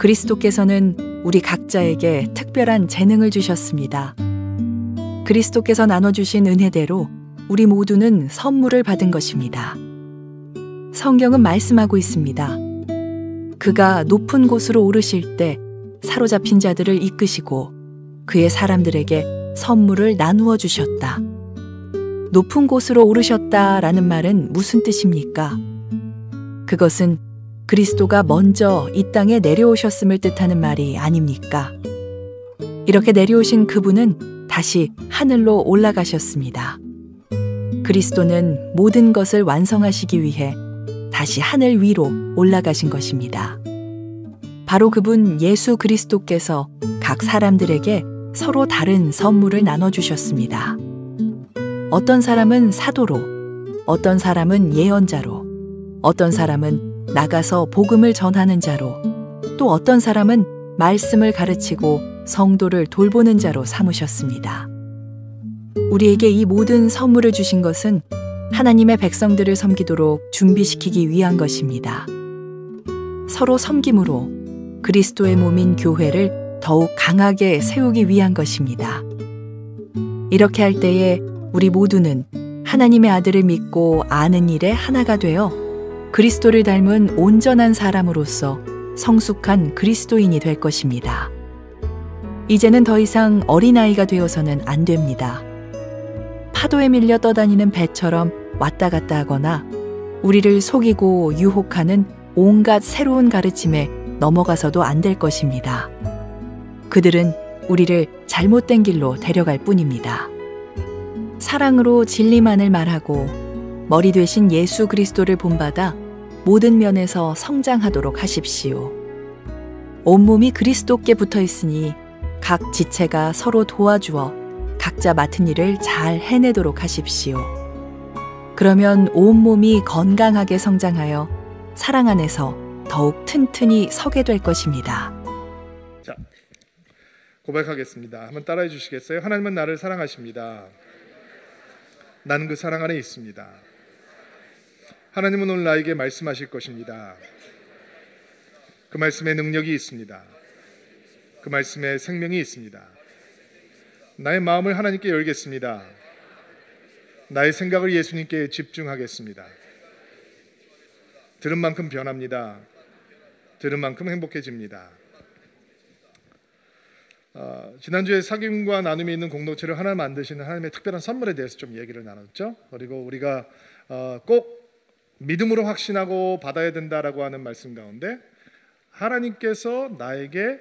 그리스도께서는 우리 각자에게 특별한 재능을 주셨습니다. 그리스도께서 나눠주신 은혜대로 우리 모두는 선물을 받은 것입니다. 성경은 말씀하고 있습니다. 그가 높은 곳으로 오르실 때 사로잡힌 자들을 이끄시고 그의 사람들에게 선물을 나누어 주셨다. 높은 곳으로 오르셨다라는 말은 무슨 뜻입니까? 그것은 그리스도가 먼저 이 땅에 내려오셨음을 뜻하는 말이 아닙니까? 이렇게 내려오신 그분은 다시 하늘로 올라가셨습니다. 그리스도는 모든 것을 완성하시기 위해 다시 하늘 위로 올라가신 것입니다. 바로 그분 예수 그리스도께서 각 사람들에게 서로 다른 선물을 나눠주셨습니다. 어떤 사람은 사도로, 어떤 사람은 예언자로, 어떤 사람은 나가서 복음을 전하는 자로, 또 어떤 사람은 말씀을 가르치고 성도를 돌보는 자로 삼으셨습니다. 우리에게 이 모든 선물을 주신 것은 하나님의 백성들을 섬기도록 준비시키기 위한 것입니다. 서로 섬김으로 그리스도의 몸인 교회를 더욱 강하게 세우기 위한 것입니다. 이렇게 할 때에 우리 모두는 하나님의 아들을 믿고 아는 일에 하나가 되어 그리스도를 닮은 온전한 사람으로서 성숙한 그리스도인이 될 것입니다. 이제는 더 이상 어린아이가 되어서는 안 됩니다. 파도에 밀려 떠다니는 배처럼 왔다 갔다 하거나 우리를 속이고 유혹하는 온갖 새로운 가르침에 넘어가서도 안 될 것입니다. 그들은 우리를 잘못된 길로 데려갈 뿐입니다. 사랑으로 진리만을 말하고 머리 되신 예수 그리스도를 본받아 모든 면에서 성장하도록 하십시오. 온몸이 그리스도께 붙어 있으니 각 지체가 서로 도와주어 각자 맡은 일을 잘 해내도록 하십시오. 그러면 온몸이 건강하게 성장하여 사랑 안에서 더욱 튼튼히 서게 될 것입니다. 자, 고백하겠습니다. 한번 따라해 주시겠어요? 하나님은 나를 사랑하십니다. 나는 그 사랑 안에 있습니다. 하나님은 오늘 나에게 말씀하실 것입니다. 그 말씀에 능력이 있습니다. 그 말씀에 생명이 있습니다. 나의 마음을 하나님께 열겠습니다. 나의 생각을 예수님께 집중하겠습니다. 들은 만큼 변합니다. 들은 만큼 행복해집니다. 지난주에 사귐과 나눔이 있는 공동체를 하나 만드시는 하나님의 특별한 선물에 대해서 좀 얘기를 나눴죠. 그리고 우리가 꼭 믿음으로 확신하고 받아야 된다라고 하는 말씀 가운데 하나님께서 나에게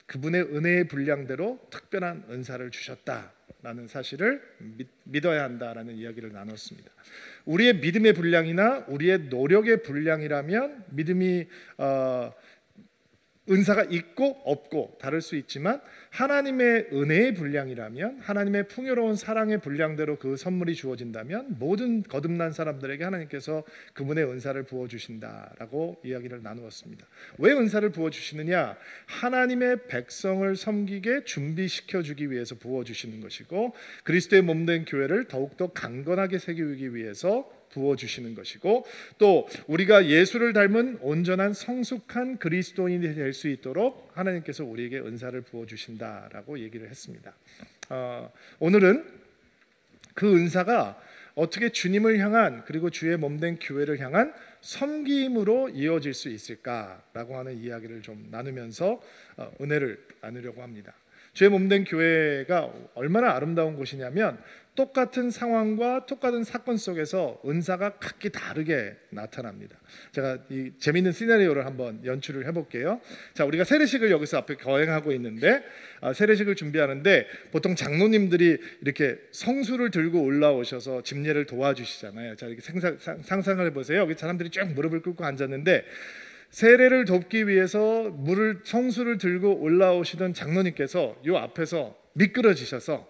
그분의 은혜의 분량대로 특별한 은사를 주셨다라는 사실을 믿어야 한다라는 이야기를 나눴습니다. 우리의 믿음의 분량이나 우리의 노력의 분량이라면 믿음이 은사가 있고 없고 다를 수 있지만 하나님의 은혜의 분량이라면 하나님의 풍요로운 사랑의 분량대로 그 선물이 주어진다면 모든 거듭난 사람들에게 하나님께서 그분의 은사를 부어주신다라고 이야기를 나누었습니다. 왜 은사를 부어주시느냐? 하나님의 백성을 섬기게 준비시켜주기 위해서 부어주시는 것이고 그리스도의 몸된 교회를 더욱더 강건하게 세우기 위해서 부어주시는 것이고 또 우리가 예수를 닮은 온전한 성숙한 그리스도인이 될 수 있도록 하나님께서 우리에게 은사를 부어주신다라고 얘기를 했습니다. 오늘은 그 은사가 어떻게 주님을 향한 그리고 주의 몸된 교회를 향한 섬김으로 이어질 수 있을까라고 하는 이야기를 좀 나누면서 은혜를 나누려고 합니다. 주의 몸된 교회가 얼마나 아름다운 곳이냐면 똑같은 상황과 똑같은 사건 속에서 은사가 각기 다르게 나타납니다. 제가 이 재미있는 시나리오를 한번 연출을 해볼게요. 자, 우리가 세례식을 여기서 앞에 거행하고 있는데 세례식을 준비하는데 보통 장로님들이 이렇게 성수를 들고 올라오셔서 집례를 도와주시잖아요. 자, 이렇게 상상을 해보세요. 여기 사람들이 쭉 무릎을 꿇고 앉았는데 세례를 돕기 위해서 성수를 들고 올라오시던 장로님께서 요 앞에서 미끄러지셔서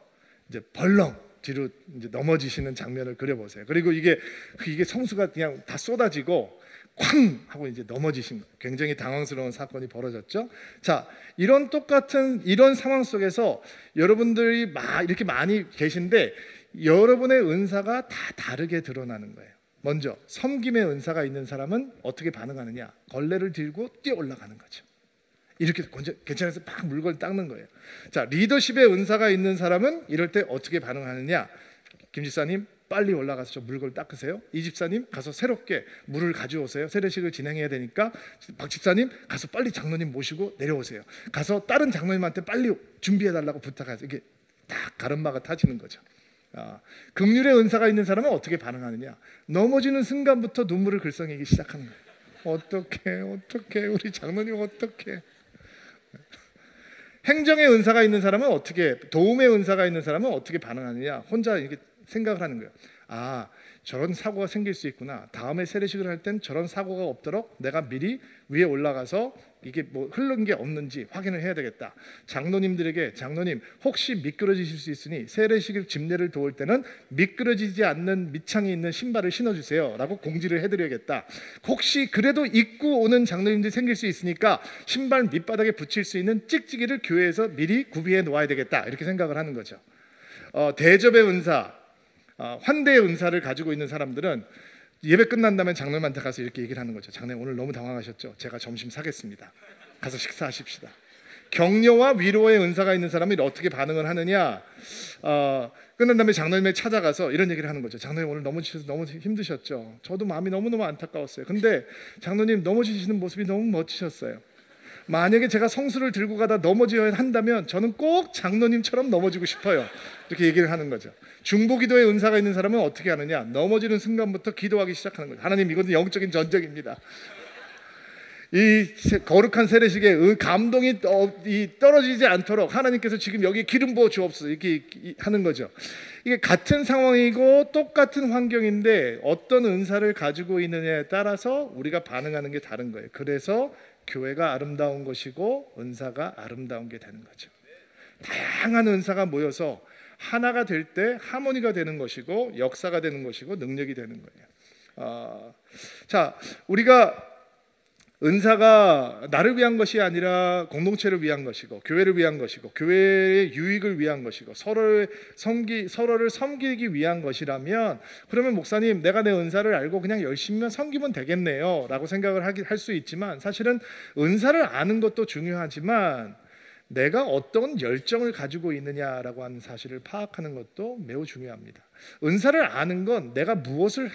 이제 벌렁 뒤로 이제 넘어지시는 장면을 그려보세요. 그리고 이게 성수가 그냥 다 쏟아지고 쾅 하고 이제 넘어지신 거예요. 굉장히 당황스러운 사건이 벌어졌죠. 자, 이런 상황 속에서 여러분들이 이렇게 많이 계신데 여러분의 은사가 다 다르게 드러나는 거예요. 먼저 섬김의 은사가 있는 사람은 어떻게 반응하느냐? 걸레를 들고 뛰어 올라가는 거죠. 이렇게 괜찮아서 막 물건을 닦는 거예요. 자, 리더십의 은사가 있는 사람은 이럴 때 어떻게 반응하느냐? 김 집사님 빨리 올라가서 저 물건을 닦으세요. 이 집사님 가서 새롭게 물을 가져오세요. 세례식을 진행해야 되니까 박 집사님 가서 빨리 장로님 모시고 내려오세요. 가서 다른 장로님한테 빨리 준비해달라고 부탁하세요. 이게 딱 가름마가 타지는 거죠. 긍휼의 은사가 있는 사람은 어떻게 반응하느냐? 넘어지는 순간부터 눈물을 글썽이기 시작하는 거예요. 어떡해 우리 장로님 어떡해. 행정의 은사가 있는 사람은 어떻게, 도움의 은사가 있는 사람은 어떻게 반응하느냐? 혼자 이렇게 생각을 하는 거예요. 저런 사고가 생길 수 있구나. 다음에 세례식을 할 땐 저런 사고가 없도록 내가 미리 위에 올라가서 이게 뭐 흐른 게 없는지 확인을 해야 되겠다. 장로님들에게 장로님 혹시 미끄러지실 수 있으니 세례식 집례를 도울 때는 미끄러지지 않는 밑창이 있는 신발을 신어주세요 라고 공지를 해드려야겠다. 혹시 그래도 입고 오는 장로님들이 생길 수 있으니까 신발 밑바닥에 붙일 수 있는 찍찍이를 교회에서 미리 구비해 놓아야 되겠다. 이렇게 생각을 하는 거죠. 대접의 은사, 환대의 은사를 가지고 있는 사람들은 예배 끝난 다음에 장로님한테 가서 이렇게 얘기를 하는 거죠. 장로님 오늘 너무 당황하셨죠? 제가 점심 사겠습니다. 가서 식사하십시다. 격려와 위로의 은사가 있는 사람이 어떻게 반응을 하느냐? 끝난 다음에 장로님에 찾아가서 이런 얘기를 하는 거죠. 장로님 오늘 넘어지셔서 너무 힘드셨죠? 저도 마음이 너무너무 안타까웠어요. 근데 장로님 넘어지시는 모습이 너무 멋지셨어요. 만약에 제가 성수를 들고 가다 넘어져야 한다면 저는 꼭 장로님처럼 넘어지고 싶어요. 이렇게 얘기를 하는 거죠. 중보기도의 은사가 있는 사람은 어떻게 하느냐? 넘어지는 순간부터 기도하기 시작하는 거죠. 하나님 이것은 영적인 전쟁입니다. 이 거룩한 세례식에 감동이 떨어지지 않도록 하나님께서 지금 여기 기름 부어 주옵소서 이렇게 하는 거죠. 이게 같은 상황이고 똑같은 환경인데 어떤 은사를 가지고 있느냐에 따라서 우리가 반응하는 게 다른 거예요. 그래서 교회가 아름다운 것이고 은사가 아름다운 게 되는 거죠. 다양한 은사가 모여서 하나가 될 때 하모니가 되는 것이고 역사가 되는 것이고 능력이 되는 거예요. 자, 우리가 은사가 나를 위한 것이 아니라 공동체를 위한 것이고 교회를 위한 것이고 교회의 유익을 위한 것이고 서로를 섬기기 위한 것이라면 그러면 목사님 내가 내 은사를 알고 그냥 열심히만 섬기면 되겠네요 라고 생각을 할 수 있지만 사실은 은사를 아는 것도 중요하지만 내가 어떤 열정을 가지고 있느냐라고 하는 사실을 파악하는 것도 매우 중요합니다. 은사를 아는 건 내가 무엇을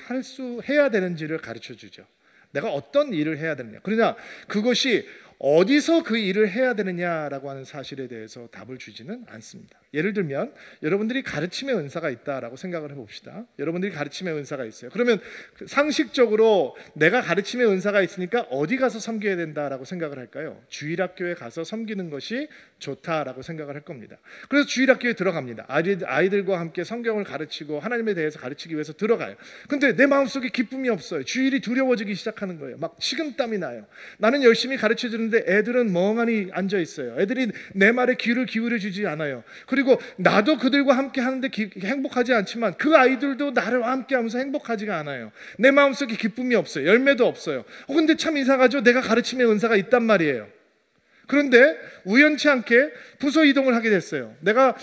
해야 되는지를 가르쳐 주죠. 내가 어떤 일을 해야 되느냐. 그러나 그것이 어디서 그 일을 해야 되느냐라고 하는 사실에 대해서 답을 주지는 않습니다. 예를 들면 여러분들이 가르침의 은사가 있다라고 생각을 해봅시다. 여러분들이 가르침의 은사가 있어요. 그러면 상식적으로 내가 가르침의 은사가 있으니까 어디 가서 섬겨야 된다라고 생각을 할까요? 주일학교에 가서 섬기는 것이 좋다라고 생각을 할 겁니다. 그래서 주일학교에 들어갑니다. 아이들과 함께 성경을 가르치고 하나님에 대해서 가르치기 위해서 들어가요. 근데 내 마음속에 기쁨이 없어요. 주일이 두려워지기 시작하는 거예요. 막 식은땀이 나요. 나는 열심히 가르쳐주는데 애들은 멍하니 앉아 있어요. 애들이 내 말에 귀를 기울여 주지 않아요. 그리고 나도 그들과 함께 하는데 행복하지 않지만 그 아이들도 나를 함께 하면서 행복하지가 않아요. 내 마음속에 기쁨이 없어요. 열매도 없어요. 근데 참 이상하죠. 내가 가르침의 은사가 있단 말이에요. 그런데 우연치 않게 부서 이동을 하게 됐어요. 내가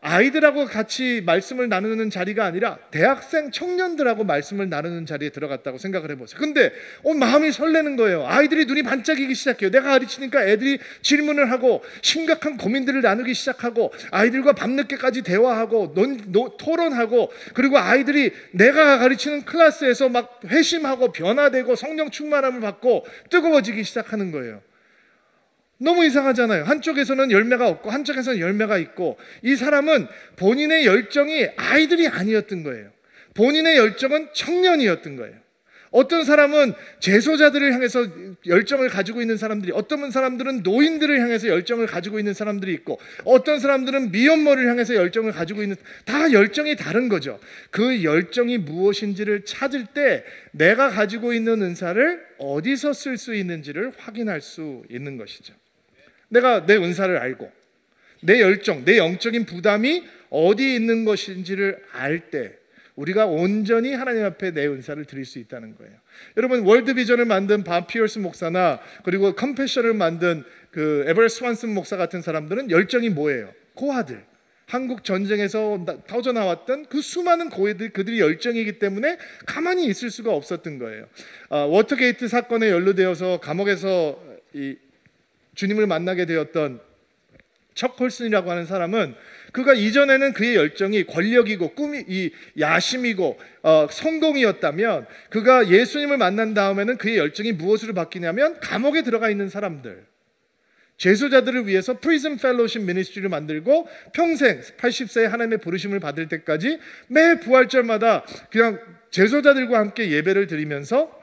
아이들하고 같이 말씀을 나누는 자리가 아니라 대학생 청년들하고 말씀을 나누는 자리에 들어갔다고 생각을 해보세요. 근데 마음이 설레는 거예요. 아이들이 눈이 반짝이기 시작해요. 내가 가르치니까 애들이 질문을 하고 심각한 고민들을 나누기 시작하고 아이들과 밤늦게까지 대화하고 토론하고 그리고 아이들이 내가 가르치는 클래스에서 막 회심하고 변화되고 성령 충만함을 받고 뜨거워지기 시작하는 거예요. 너무 이상하잖아요. 한쪽에서는 열매가 없고 한쪽에서는 열매가 있고 이 사람은 본인의 열정이 아이들이 아니었던 거예요. 본인의 열정은 청년이었던 거예요. 어떤 사람은 재소자들을 향해서 열정을 가지고 있는 사람들이, 어떤 사람들은 노인들을 향해서 열정을 가지고 있는 사람들이 있고 어떤 사람들은 미혼모를 향해서 열정을 가지고 있는, 다 열정이 다른 거죠. 그 열정이 무엇인지를 찾을 때 내가 가지고 있는 은사를 어디서 쓸 수 있는지를 확인할 수 있는 것이죠. 내가 내 은사를 알고 내 열정, 내 영적인 부담이 어디 있는 것인지를 알 때 우리가 온전히 하나님 앞에 내 은사를 드릴 수 있다는 거예요. 여러분, 월드비전을 만든 밥 피어스 목사나 그리고 컴패션을 만든 그 에버렛 스완슨 목사 같은 사람들은 열정이 뭐예요? 고아들, 한국 전쟁에서 터져나왔던 그 수많은 고아들, 그들이 열정이기 때문에 가만히 있을 수가 없었던 거예요. 워터게이트 사건에 연루되어서 감옥에서 주님을 만나게 되었던 척 콜슨이라고 하는 사람은 그가 이전에는 그의 열정이 권력이고 꿈이 야심이고 성공이었다면 그가 예수님을 만난 다음에는 그의 열정이 무엇으로 바뀌냐면 감옥에 들어가 있는 사람들, 죄수자들을 위해서 프리즌 펠로우십 미니스트리를 만들고 평생 80세에 하나님의 부르심을 받을 때까지 매 부활절마다 그냥 죄수자들과 함께 예배를 드리면서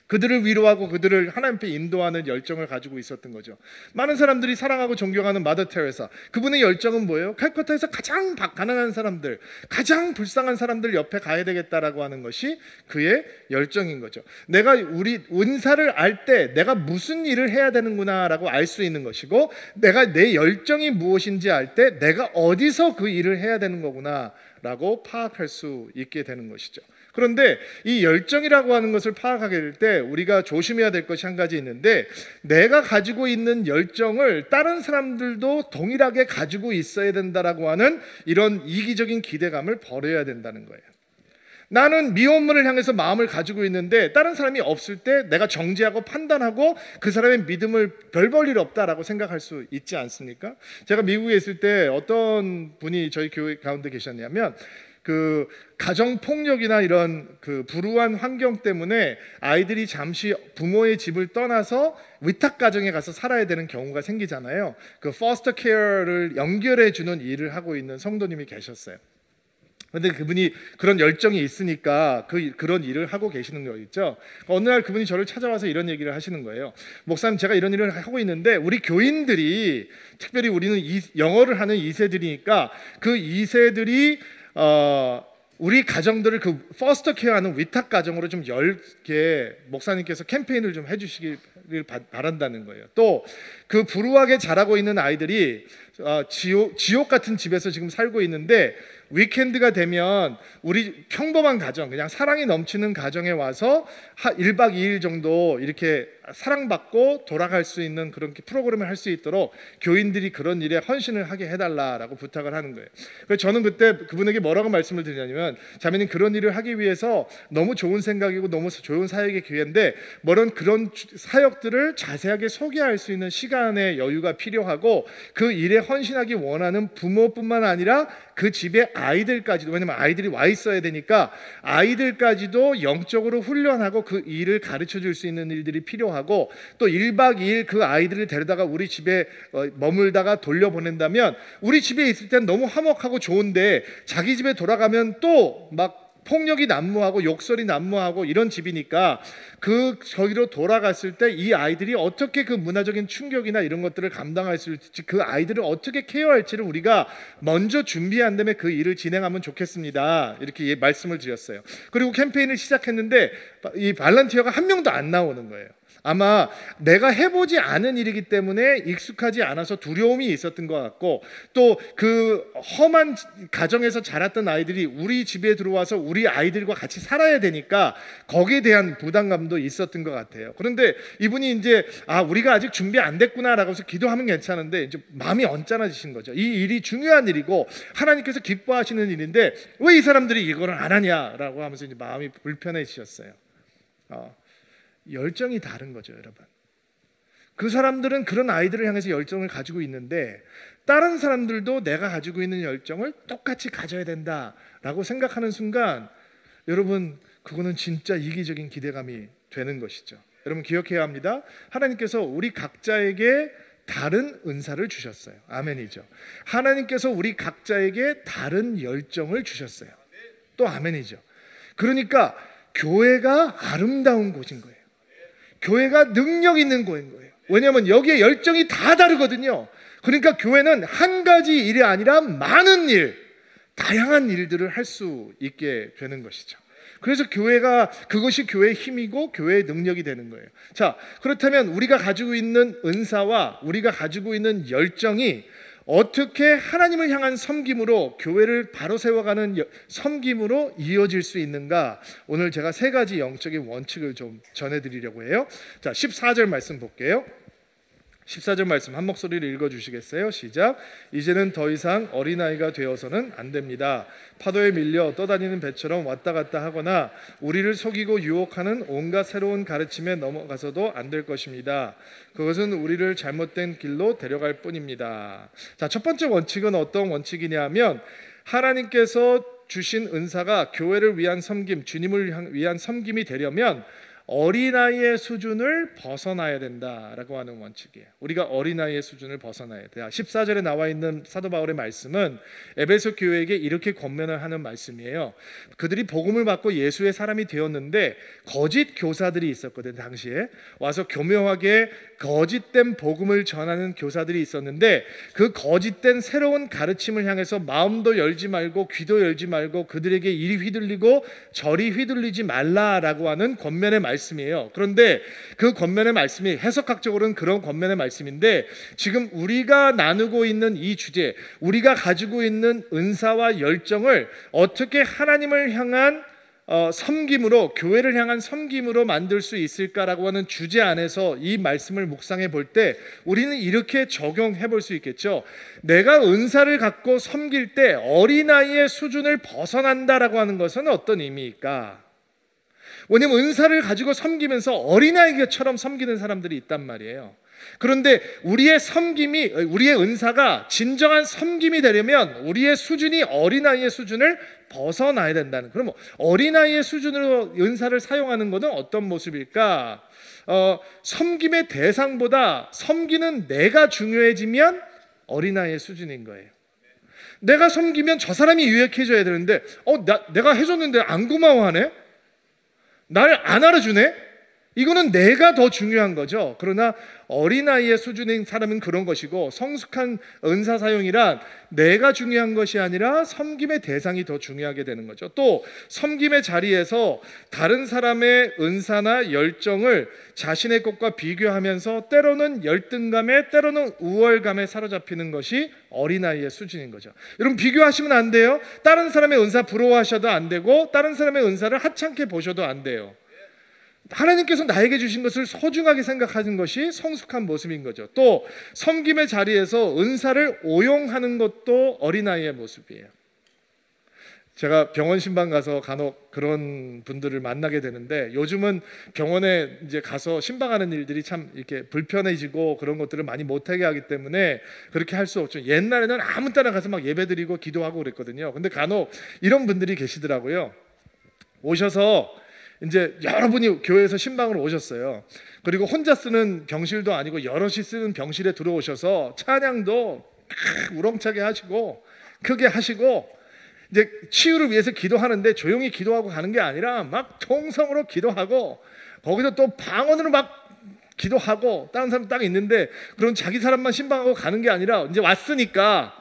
그들을 위로하고 그들을 하나님 앞에 인도하는 열정을 가지고 있었던 거죠. 많은 사람들이 사랑하고 존경하는 마더 테레사, 그분의 열정은 뭐예요? 칼쿠타에서 가장 가난한 사람들, 가장 불쌍한 사람들 옆에 가야 되겠다라고 하는 것이 그의 열정인 거죠. 내가 우리 은사를 알 때 내가 무슨 일을 해야 되는구나라고 알 수 있는 것이고, 내가 내 열정이 무엇인지 알 때 내가 어디서 그 일을 해야 되는 거구나라고 파악할 수 있게 되는 것이죠. 그런데 이 열정이라고 하는 것을 파악하게 될 때 우리가 조심해야 될 것이 한 가지 있는데, 내가 가지고 있는 열정을 다른 사람들도 동일하게 가지고 있어야 된다라고 하는 이런 이기적인 기대감을 버려야 된다는 거예요. 나는 미혼모를 향해서 마음을 가지고 있는데 다른 사람이 없을 때 내가 정죄하고 판단하고 그 사람의 믿음을 별 볼 일 없다라고 생각할 수 있지 않습니까? 제가 미국에 있을 때 어떤 분이 저희 교회 가운데 계셨냐면, 그 가정 폭력이나 이런 그 불우한 환경 때문에 아이들이 잠시 부모의 집을 떠나서 위탁 가정에 가서 살아야 되는 경우가 생기잖아요. 그 포스터 케어를 연결해 주는 일을 하고 있는 성도님이 계셨어요. 그런데 그분이 그런 열정이 있으니까 그런 일을 하고 계시는 거겠죠. 어느 날 그분이 저를 찾아와서 이런 얘기를 하시는 거예요. 목사님, 제가 이런 일을 하고 있는데 우리 교인들이, 특별히 우리는 영어를 하는 2세들이니까 그 2세들이 우리 가정들을 그 포스터 케어하는 위탁 가정으로 좀 열게 목사님께서 캠페인을 좀 해주시길 바란다는 거예요. 또 그 불우하게 자라고 있는 아이들이 지옥 같은 집에서 지금 살고 있는데 위켄드가 되면 우리 평범한 가정, 그냥 사랑이 넘치는 가정에 와서 1박 2일 정도 이렇게 사랑받고 돌아갈 수 있는 그런 프로그램을 할 수 있도록 교인들이 그런 일에 헌신을 하게 해달라라고 부탁을 하는 거예요. 그래서 저는 그때 그분에게 뭐라고 말씀을 드리냐면, 자매님, 그런 일을 하기 위해서 너무 좋은 생각이고 너무 좋은 사역의 기회인데 그런 사역들을 자세하게 소개할 수 있는 시간의 여유가 필요하고, 그 일에 헌신하기 원하는 부모뿐만 아니라 그 집의 아이들까지도, 왜냐면 아이들이 와 있어야 되니까 아이들까지도 영적으로 훈련하고 그 일을 가르쳐 줄 수 있는 일들이 필요하고, 또 1박 2일 그 아이들을 데려다가 우리 집에 머물다가 돌려보낸다면 우리 집에 있을 땐 너무 화목하고 좋은데 자기 집에 돌아가면 또 막 폭력이 난무하고 욕설이 난무하고 이런 집이니까 저기로 돌아갔을 때 이 아이들이 어떻게 그 문화적인 충격이나 이런 것들을 감당할 수 있을지, 그 아이들을 어떻게 케어할지를 우리가 먼저 준비한 다음에 그 일을 진행하면 좋겠습니다, 이렇게 말씀을 드렸어요. 그리고 캠페인을 시작했는데 이 발런티어가 한 명도 안 나오는 거예요. 아마 내가 해보지 않은 일이기 때문에 익숙하지 않아서 두려움이 있었던 것 같고, 또 그 험한 가정에서 자랐던 아이들이 우리 집에 들어와서 우리 아이들과 같이 살아야 되니까 거기에 대한 부담감도 있었던 것 같아요. 그런데 이분이 이제 우리가 아직 준비 안 됐구나라고 해서 기도하면 괜찮은데 이제 마음이 언짢아지신 거죠. 이 일이 중요한 일이고 하나님께서 기뻐하시는 일인데 왜 이 사람들이 이거를 안 하냐라고 하면서 이제 마음이 불편해지셨어요. 열정이 다른 거죠, 여러분. 그 사람들은 그런 아이들을 향해서 열정을 가지고 있는데 다른 사람들도 내가 가지고 있는 열정을 똑같이 가져야 된다라고 생각하는 순간, 여러분, 그거는 진짜 이기적인 기대감이 되는 것이죠. 여러분, 기억해야 합니다. 하나님께서 우리 각자에게 다른 은사를 주셨어요. 아멘이죠. 하나님께서 우리 각자에게 다른 열정을 주셨어요. 또 아멘이죠. 그러니까 교회가 아름다운 곳인 거예요. 교회가 능력 있는 곳인 거예요. 왜냐하면 여기에 열정이 다 다르거든요. 그러니까 교회는 한 가지 일이 아니라 많은 일, 다양한 일들을 할 수 있게 되는 것이죠. 그래서 그것이 교회의 힘이고 교회의 능력이 되는 거예요. 자, 그렇다면 우리가 가지고 있는 은사와 우리가 가지고 있는 열정이 어떻게 하나님을 향한 섬김으로, 교회를 바로 세워가는 섬김으로 이어질 수 있는가? 오늘 제가 3가지 영적인 원칙을 좀 전해드리려고 해요. 자, 14절 말씀 볼게요. 14절 말씀 한 목소리를 읽어주시겠어요? 시작. 이제는 더 이상 어린아이가 되어서는 안 됩니다. 파도에 밀려 떠다니는 배처럼 왔다 갔다 하거나 우리를 속이고 유혹하는 온갖 새로운 가르침에 넘어가서도 안 될 것입니다. 그것은 우리를 잘못된 길로 데려갈 뿐입니다. 자, 첫 번째 원칙은 어떤 원칙이냐면 하나님께서 주신 은사가 교회를 위한 섬김, 주님을 위한 섬김이 되려면 어린아이의 수준을 벗어나야 된다라고 하는 원칙이에요. 우리가 어린아이의 수준을 벗어나야 돼요. 14절에 나와 있는 사도 바울의 말씀은 에베소 교회에게 이렇게 권면을 하는 말씀이에요. 그들이 복음을 받고 예수의 사람이 되었는데 거짓 교사들이 있었거든요. 당시에 와서 교묘하게 거짓된 복음을 전하는 교사들이 있었는데 그 거짓된 새로운 가르침을 향해서 마음도 열지 말고 귀도 열지 말고 그들에게 이리 휘둘리고 저리 휘둘리지 말라라고 하는 권면의 말씀이에요. 그런데 그 권면의 말씀이 해석학적으로는 그런 권면의 말씀인데 지금 우리가 나누고 있는 이 주제, 우리가 가지고 있는 은사와 열정을 어떻게 하나님을 향한 섬김으로, 교회를 향한 섬김으로 만들 수 있을까라고 하는 주제 안에서 이 말씀을 묵상해 볼 때 우리는 이렇게 적용해 볼 수 있겠죠. 내가 은사를 갖고 섬길 때 어린아이의 수준을 벗어난다라고 하는 것은 어떤 의미일까? 왜냐하면 은사를 가지고 섬기면서 어린아이처럼 섬기는 사람들이 있단 말이에요. 그런데 우리의 은사가 진정한 섬김이 되려면 우리의 수준이 어린아이의 수준을 벗어나야 된다는. 그럼 어린아이의 수준으로 은사를 사용하는 것은 어떤 모습일까? 섬김의 대상보다 섬기는 내가 중요해지면 어린아이의 수준인 거예요. 내가 섬기면 저 사람이 유익해져야 되는데 내가 해줬는데 안 고마워하네? 날 안 알아주네? 이거는 내가 더 중요한 거죠. 그러나 어린아이의 수준인 사람은 그런 것이고 성숙한 은사 사용이란 내가 중요한 것이 아니라 섬김의 대상이 더 중요하게 되는 거죠. 또 섬김의 자리에서 다른 사람의 은사나 열정을 자신의 것과 비교하면서 때로는 열등감에 때로는 우월감에 사로잡히는 것이 어린아이의 수준인 거죠. 여러분 비교하시면 안 돼요. 다른 사람의 은사 부러워하셔도 안 되고 다른 사람의 은사를 하찮게 보셔도 안 돼요. 하나님께서 나에게 주신 것을 소중하게 생각하는 것이 성숙한 모습인 거죠. 또 섬김의 자리에서 은사를 오용하는 것도 어린아이의 모습이에요. 제가 병원 신방 가서 간혹 그런 분들을 만나게 되는데 요즘은 병원에 이제 가서 신방하는 일들이 참 이렇게 불편해지고 그런 것들을 많이 못하게 하기 때문에 그렇게 할 수 없죠. 옛날에는 아무 때나 가서 막 예배드리고 기도하고 그랬거든요. 근데 간혹 이런 분들이 계시더라고요. 오셔서 이제 여러분이 교회에서 신방으로 오셨어요. 그리고 혼자 쓰는 병실도 아니고 여럿이 쓰는 병실에 들어오셔서 찬양도 우렁차게 하시고 크게 하시고 이제 치유를 위해서 기도하는데 조용히 기도하고 가는 게 아니라 막 통성으로 기도하고 거기서 또 방언으로 막 기도하고 다른 사람 딱 있는데 그런 자기 사람만 신방하고 가는 게 아니라 이제 왔으니까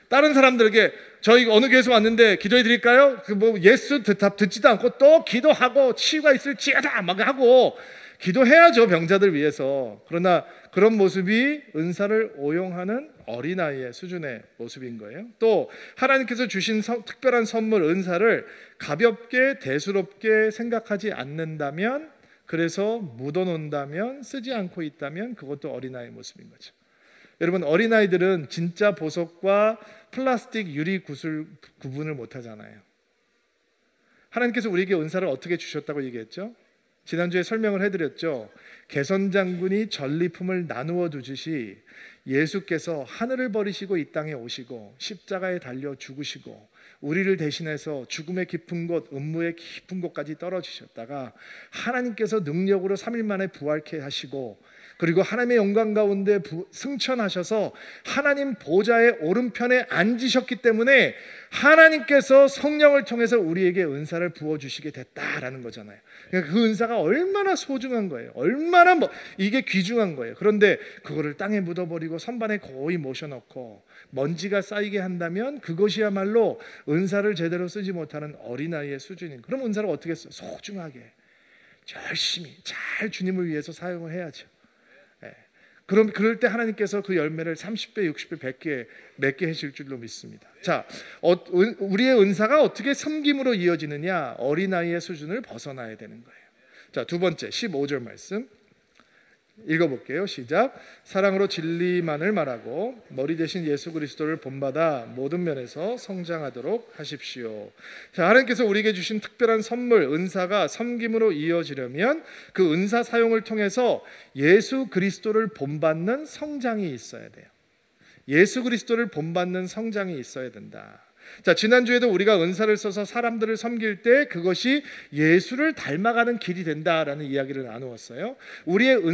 다른 사람들에게 저희 어느 교회에서 왔는데 기도해 드릴까요? 예수 대답 듣지도 않고 또 기도하고 치유가 있을지어다 막 하고 기도해야죠, 병자들 위해서. 그러나 그런 모습이 은사를 오용하는 어린아이의 수준의 모습인 거예요. 또 하나님께서 주신 특별한 선물 은사를 가볍게 대수롭게 생각하지 않는다면, 그래서 묻어놓는다면, 쓰지 않고 있다면 그것도 어린아이의 모습인 거죠. 여러분 어린아이들은 진짜 보석과 플라스틱 유리 구슬 구분을 못하잖아요. 하나님께서 우리에게 은사를 어떻게 주셨다고 얘기했죠? 지난주에 설명을 해드렸죠. 개선장군이 전리품을 나누어 두듯이 예수께서 하늘을 버리시고 이 땅에 오시고 십자가에 달려 죽으시고 우리를 대신해서 죽음의 깊은 곳, 음무의 깊은 곳까지 떨어지셨다가 하나님께서 능력으로 3일 만에 부활케 하시고 그리고 하나님의 영광 가운데 승천하셔서 하나님 보좌의 오른편에 앉으셨기 때문에 하나님께서 성령을 통해서 우리에게 은사를 부어주시게 됐다라는 거잖아요. 그러니까 그 은사가 얼마나 소중한 거예요. 얼마나 이게 귀중한 거예요. 그런데 그거를 땅에 묻어버리고 선반에 고이 모셔놓고 먼지가 쌓이게 한다면 그것이야말로 은사를 제대로 쓰지 못하는 어린아이의 수준인. 그럼 은사를 어떻게 써? 소중하게 열심히 잘 주님을 위해서 사용을 해야죠. 그럼 그럴 때 하나님께서 그 열매를 30배, 60배, 100개 맺게 하실 줄로 믿습니다. 자, 우리의 은사가 어떻게 섬김으로 이어지느냐? 어린아이의 수준을 벗어나야 되는 거예요. 자, 두 번째 15절 말씀. 읽어볼게요. 시작. 사랑으로 진리만을 말하고 머리 대신 예수 그리스도를 본받아 모든 면에서 성장하도록 하십시오. 자, 하나님께서 우리에게 주신 특별한 선물, 은사가 섬김으로 이어지려면 그 은사 사용을 통해서 예수 그리스도를 본받는 성장이 있어야 돼요. 예수 그리스도를 본받는 성장이 있어야 된다. 자, 지난주에도 우리가 은사를 써서 사람들을 섬길 때 그것이 예수를 닮아가는 길이 된다라는 이야기를 나누었어요. 우리의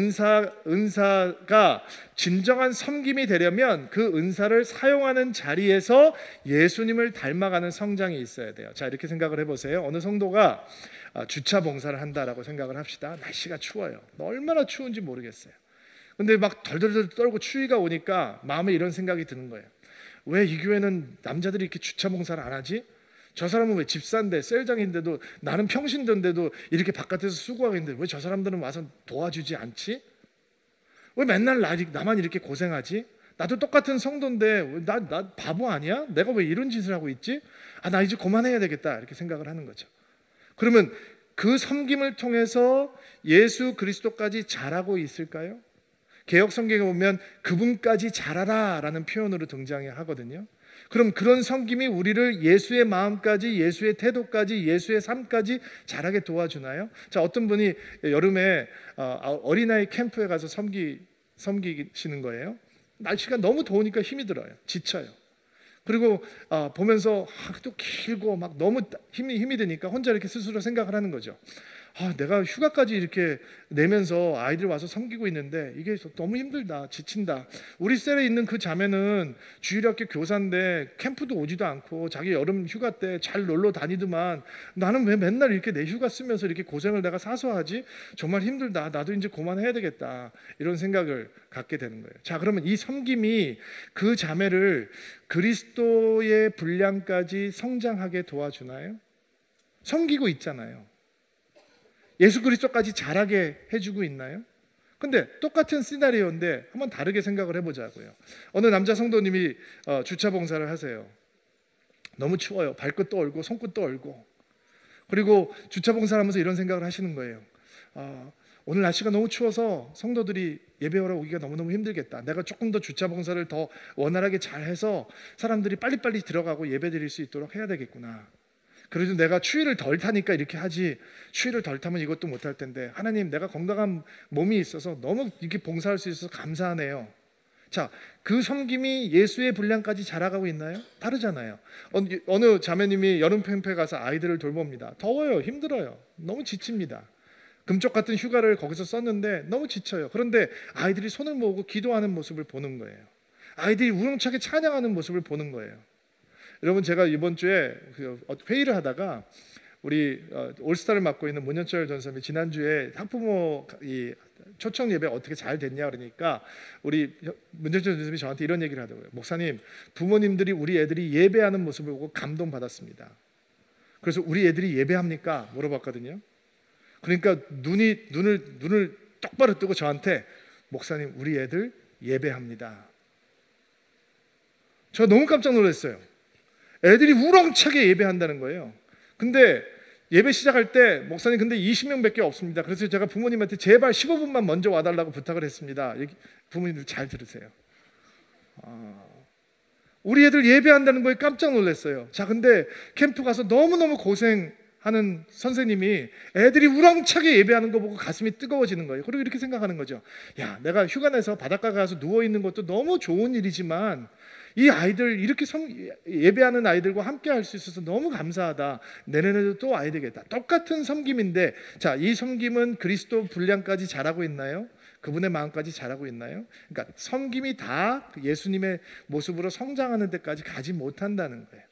은사가 진정한 섬김이 되려면 그 은사를 사용하는 자리에서 예수님을 닮아가는 성장이 있어야 돼요. 자, 이렇게 생각을 해보세요. 어느 성도가 주차 봉사를 한다라고 생각을 합시다. 날씨가 추워요. 얼마나 추운지 모르겠어요. 근데 막 덜덜덜 떨고 추위가 오니까 마음에 이런 생각이 드는 거예요. 왜 이 교회는 남자들이 이렇게 주차 봉사를 안 하지? 저 사람은 왜 집사인데 셀장인데도 나는 평신도인데도 이렇게 바깥에서 수고하고 있는데 왜 저 사람들은 와서 도와주지 않지? 왜 맨날 나만 이렇게 고생하지? 나도 똑같은 성도인데 나 바보 아니야? 내가 왜 이런 짓을 하고 있지? 나 이제 그만해야 되겠다 이렇게 생각을 하는 거죠. 그러면 그 섬김을 통해서 예수 그리스도까지 자라고 있을까요? 개역 성경에 보면 그분까지 자라라라는 표현으로 등장하거든요. 그럼 그런 섬김이 우리를 예수의 마음까지, 예수의 태도까지, 예수의 삶까지 자라게 도와주나요? 자, 어떤 분이 여름에 어린아이 캠프에 가서 섬기시는 거예요. 날씨가 너무 더우니까 힘이 들어요. 지쳐요. 그리고 보면서 또 길고 막 너무 힘이 드니까 혼자 이렇게 스스로 생각을 하는 거죠. 내가 휴가까지 이렇게 내면서 아이들 와서 섬기고 있는데 이게 너무 힘들다, 지친다. 우리 셀에 있는 그 자매는 주일학교 교사인데 캠프도 오지도 않고 자기 여름 휴가 때 잘 놀러 다니더만 나는 왜 맨날 이렇게 내 휴가 쓰면서 이렇게 고생을 내가 사서 하지? 정말 힘들다. 나도 이제 그만해야 되겠다. 이런 생각을 갖게 되는 거예요. 자, 그러면 이 섬김이 그 자매를 그리스도의 분량까지 성장하게 도와주나요? 섬기고 있잖아요. 예수 그리스도까지 자라게 해주고 있나요? 근데 똑같은 시나리오인데 한번 다르게 생각을 해보자고요. 어느 남자 성도님이 주차 봉사를 하세요. 너무 추워요. 발끝도 얼고 손끝도 얼고. 그리고 주차 봉사를 하면서 이런 생각을 하시는 거예요. 오늘 날씨가 너무 추워서 성도들이 예배하러 오기가 너무너무 힘들겠다. 내가 조금 더 주차 봉사를 더 원활하게 잘해서 사람들이 빨리빨리 들어가고 예배 드릴 수 있도록 해야 되겠구나. 그래도 내가 추위를 덜 타니까 이렇게 하지, 추위를 덜 타면 이것도 못할 텐데 하나님, 내가 건강한 몸이 있어서 너무 이렇게 봉사할 수 있어서 감사하네요. 자, 그 섬김이 예수의 분량까지 자라가고 있나요? 다르잖아요. 어느 자매님이 여름 캠프에 가서 아이들을 돌봅니다. 더워요. 힘들어요. 너무 지칩니다. 금쪽 같은 휴가를 거기서 썼는데 너무 지쳐요. 그런데 아이들이 손을 모으고 기도하는 모습을 보는 거예요. 아이들이 우렁차게 찬양하는 모습을 보는 거예요. 여러분, 제가 이번 주에 회의를 하다가 우리 올스타를 맡고 있는 문현철 전사님이 지난주에 학부모 초청 예배 어떻게 잘 됐냐 그러니까 우리 문현철 전사님이 저한테 이런 얘기를 하더라고요. 목사님, 부모님들이 우리 애들이 예배하는 모습을 보고 감동받았습니다. 그래서 우리 애들이 예배합니까? 물어봤거든요. 그러니까 눈을 똑바로 뜨고 저한테 목사님, 우리 애들 예배합니다. 저 너무 깜짝 놀랐어요. 애들이 우렁차게 예배한다는 거예요. 근데 예배 시작할 때 목사님 근데 20명밖에 없습니다. 그래서 제가 부모님한테 제발 15분만 먼저 와달라고 부탁을 했습니다. 부모님들 잘 들으세요. 우리 애들 예배한다는 거에 깜짝 놀랐어요. 자, 근데 캠프 가서 너무너무 고생하는 선생님이 애들이 우렁차게 예배하는 거 보고 가슴이 뜨거워지는 거예요. 그리고 이렇게 생각하는 거죠. 야, 내가 휴가 내서 바닷가 가서 누워있는 것도 너무 좋은 일이지만 이 아이들 이렇게 예배하는 아이들과 함께 할 수 있어서 너무 감사하다. 내년에도 또 와야 되겠다. 똑같은 섬김인데, 자, 이 섬김은 그리스도 분량까지 자라고 있나요? 그분의 마음까지 자라고 있나요? 그러니까 섬김이 다 예수님의 모습으로 성장하는 데까지 가지 못한다는 거예요.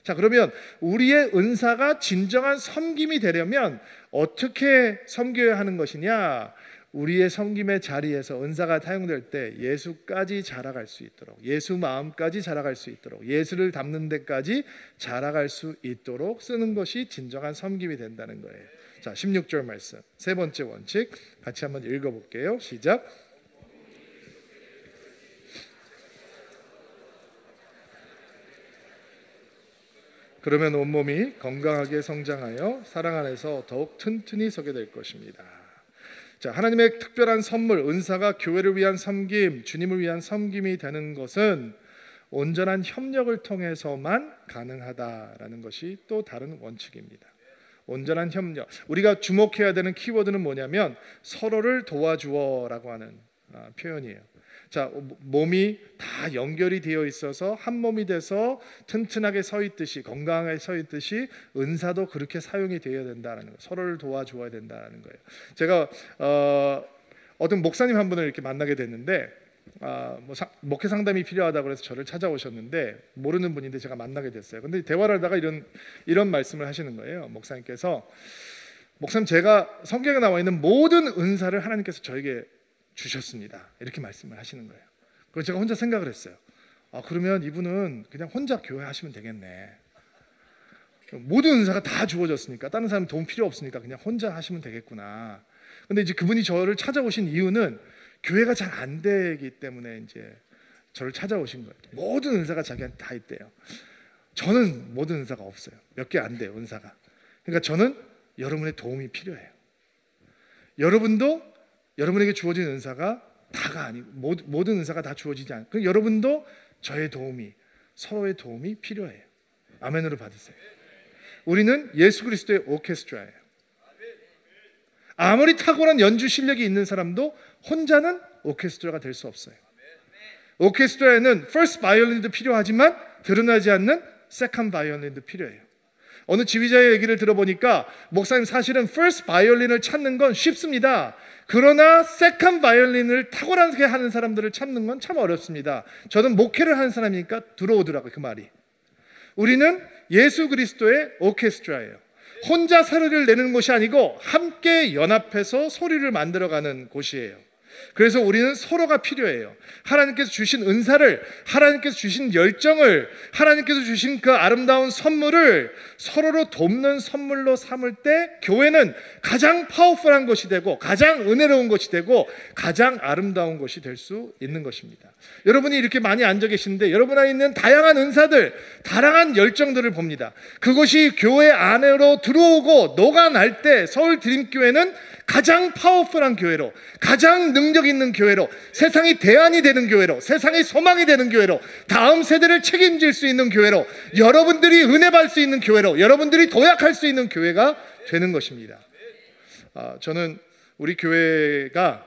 자, 그러면 우리의 은사가 진정한 섬김이 되려면 어떻게 섬겨야 하는 것이냐? 우리의 섬김의 자리에서 은사가 사용될 때 예수까지 자라갈 수 있도록, 예수 마음까지 자라갈 수 있도록, 예수를 닮는 데까지 자라갈 수 있도록 쓰는 것이 진정한 섬김이 된다는 거예요. 자, 16절 말씀, 세 번째 원칙 같이 한번 읽어볼게요. 시작. 그러면 온몸이 건강하게 성장하여 사랑 안에서 더욱 튼튼히 서게 될 것입니다. 자, 하나님의 특별한 선물, 은사가 교회를 위한 섬김, 주님을 위한 섬김이 되는 것은 온전한 협력을 통해서만 가능하다라는 것이 또 다른 원칙입니다. 온전한 협력. 우리가 주목해야 되는 키워드는 뭐냐면 서로를 도와주어라고 하는 표현이에요. 자, 몸이 다 연결이 되어 있어서 한 몸이 돼서 튼튼하게 서 있듯이, 건강하게 서 있듯이 은사도 그렇게 사용이 되어야 된다는 거예요. 서로를 도와주어야 된다는 거예요. 제가 어떤 목사님 한 분을 이렇게 만나게 됐는데 목회 상담이 필요하다고 해서 저를 찾아오셨는데 모르는 분인데 제가 만나게 됐어요. 근데 대화를 하다가 이런 말씀을 하시는 거예요. 목사님께서, 목사님, 제가 성경에 나와 있는 모든 은사를 하나님께서 저에게 주셨습니다. 이렇게 말씀을 하시는 거예요. 그래서 제가 혼자 생각을 했어요. 그러면 이분은 그냥 혼자 교회 하시면 되겠네. 모든 은사가 다 주어졌으니까, 다른 사람 도움 필요 없으니까 그냥 혼자 하시면 되겠구나. 근데 이제 그분이 저를 찾아오신 이유는 교회가 잘 안 되기 때문에 이제 저를 찾아오신 거예요. 모든 은사가 자기한테 다 있대요. 저는 모든 은사가 없어요. 몇 개 안 돼요, 은사가. 그러니까 저는 여러분의 도움이 필요해요. 여러분도 여러분에게 주어진 은사가 다가 아니고 모든 은사가 다 주어지지 않아요. 그럼 여러분도 저의 도움이, 서로의 도움이 필요해요. 아멘으로 받으세요. 우리는 예수 그리스도의 오케스트라예요. 아무리 탁월한 연주 실력이 있는 사람도 혼자는 오케스트라가 될 수 없어요. 오케스트라에는 first violin도 필요하지만 드러나지 않는 second violin도 필요해요. 어느 지휘자의 얘기를 들어보니까 목사님, 사실은 first violin을 찾는 건 쉽습니다. 그러나 second violin을 탁월하게 하는 사람들을 찾는 건 참 어렵습니다. 저는 목회를 하는 사람이니까 들어오더라고요, 그 말이. 우리는 예수 그리스도의 오케스트라예요. 혼자 소리를 내는 곳이 아니고 함께 연합해서 소리를 만들어가는 곳이에요. 그래서 우리는 서로가 필요해요. 하나님께서 주신 은사를, 하나님께서 주신 열정을, 하나님께서 주신 그 아름다운 선물을 서로로 돕는 선물로 삼을 때 교회는 가장 파워풀한 것이 되고 가장 은혜로운 것이 되고 가장 아름다운 것이 될 수 있는 것입니다. 여러분이 이렇게 많이 앉아 계시는데 여러분 안에 있는 다양한 은사들, 다양한 열정들을 봅니다. 그것이 교회 안으로 들어오고 녹아날 때 서울 드림교회는 가장 파워풀한 교회로, 가장 능력 있는 교회로, 세상이 대안이 되는 교회로, 세상이 소망이 되는 교회로, 다음 세대를 책임질 수 있는 교회로, 여러분들이 은혜 받을 수 있는 교회로, 여러분들이 도약할 수 있는 교회가 되는 것입니다. 저는 우리 교회가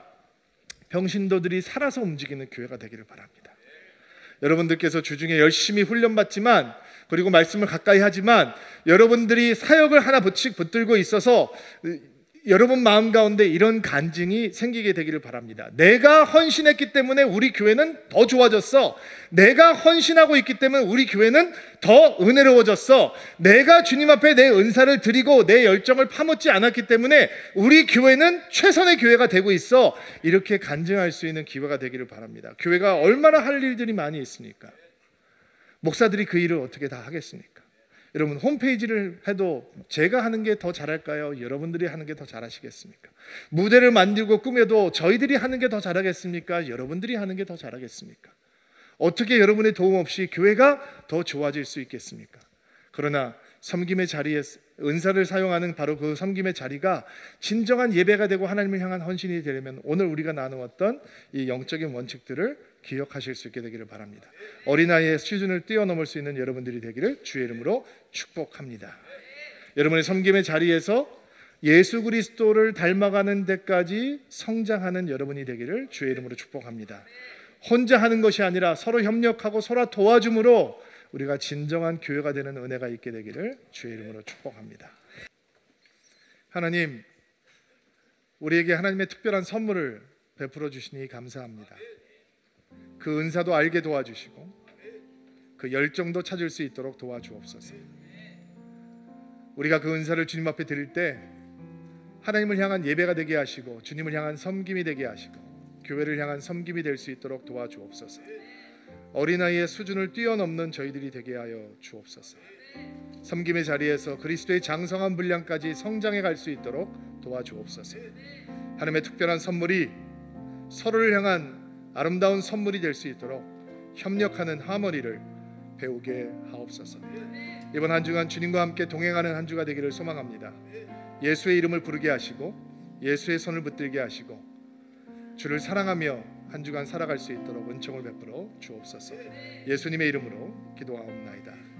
평신도들이 살아서 움직이는 교회가 되기를 바랍니다. 여러분들께서 주중에 열심히 훈련받지만, 그리고 말씀을 가까이 하지만 여러분들이 사역을 하나 붙들고 있어서 여러분 마음 가운데 이런 간증이 생기게 되기를 바랍니다. 내가 헌신했기 때문에 우리 교회는 더 좋아졌어. 내가 헌신하고 있기 때문에 우리 교회는 더 은혜로워졌어. 내가 주님 앞에 내 은사를 드리고 내 열정을 파묻지 않았기 때문에 우리 교회는 최선의 교회가 되고 있어. 이렇게 간증할 수 있는 기회가 되기를 바랍니다. 교회가 얼마나 할 일들이 많이 있습니까? 목사들이 그 일을 어떻게 다 하겠습니까? 여러분, 홈페이지를 해도 제가 하는 게 더 잘할까요? 여러분들이 하는 게 더 잘하시겠습니까? 무대를 만들고 꾸며도 저희들이 하는 게 더 잘하겠습니까? 여러분들이 하는 게 더 잘하겠습니까? 어떻게 여러분의 도움 없이 교회가 더 좋아질 수 있겠습니까? 그러나 섬김의 자리에 은사를 사용하는 바로 그 섬김의 자리가 진정한 예배가 되고 하나님을 향한 헌신이 되려면 오늘 우리가 나누었던 이 영적인 원칙들을 기억하실 수 있게 되기를 바랍니다. 어린아이의 수준을 뛰어넘을 수 있는 여러분들이 되기를 주의 이름으로 축복합니다. 여러분의 섬김의 자리에서 예수 그리스도를 닮아가는 데까지 성장하는 여러분이 되기를 주의 이름으로 축복합니다. 혼자 하는 것이 아니라 서로 협력하고 서로 도와줌으로 우리가 진정한 교회가 되는 은혜가 있게 되기를 주의 이름으로 축복합니다. 하나님, 우리에게 하나님의 특별한 선물을 베풀어 주시니 감사합니다. 그 은사도 알게 도와주시고 그 열정도 찾을 수 있도록 도와주옵소서. 우리가 그 은사를 주님 앞에 드릴 때 하나님을 향한 예배가 되게 하시고 주님을 향한 섬김이 되게 하시고 교회를 향한 섬김이 될 수 있도록 도와주옵소서. 어린아이의 수준을 뛰어넘는 저희들이 되게 하여 주옵소서. 섬김의 자리에서 그리스도의 장성한 분량까지 성장해 갈 수 있도록 도와주옵소서. 하나님의 특별한 선물이 서로를 향한 아름다운 선물이 될 수 있도록 협력하는 하모니를 배우게 하옵소서. 이번 한 주간 주님과 함께 동행하는 한 주가 되기를 소망합니다. 예수의 이름을 부르게 하시고 예수의 손을 붙들게 하시고 주를 사랑하며 한 주간 살아갈 수 있도록 은총을 베풀어 주옵소서. 예수님의 이름으로 기도하옵나이다.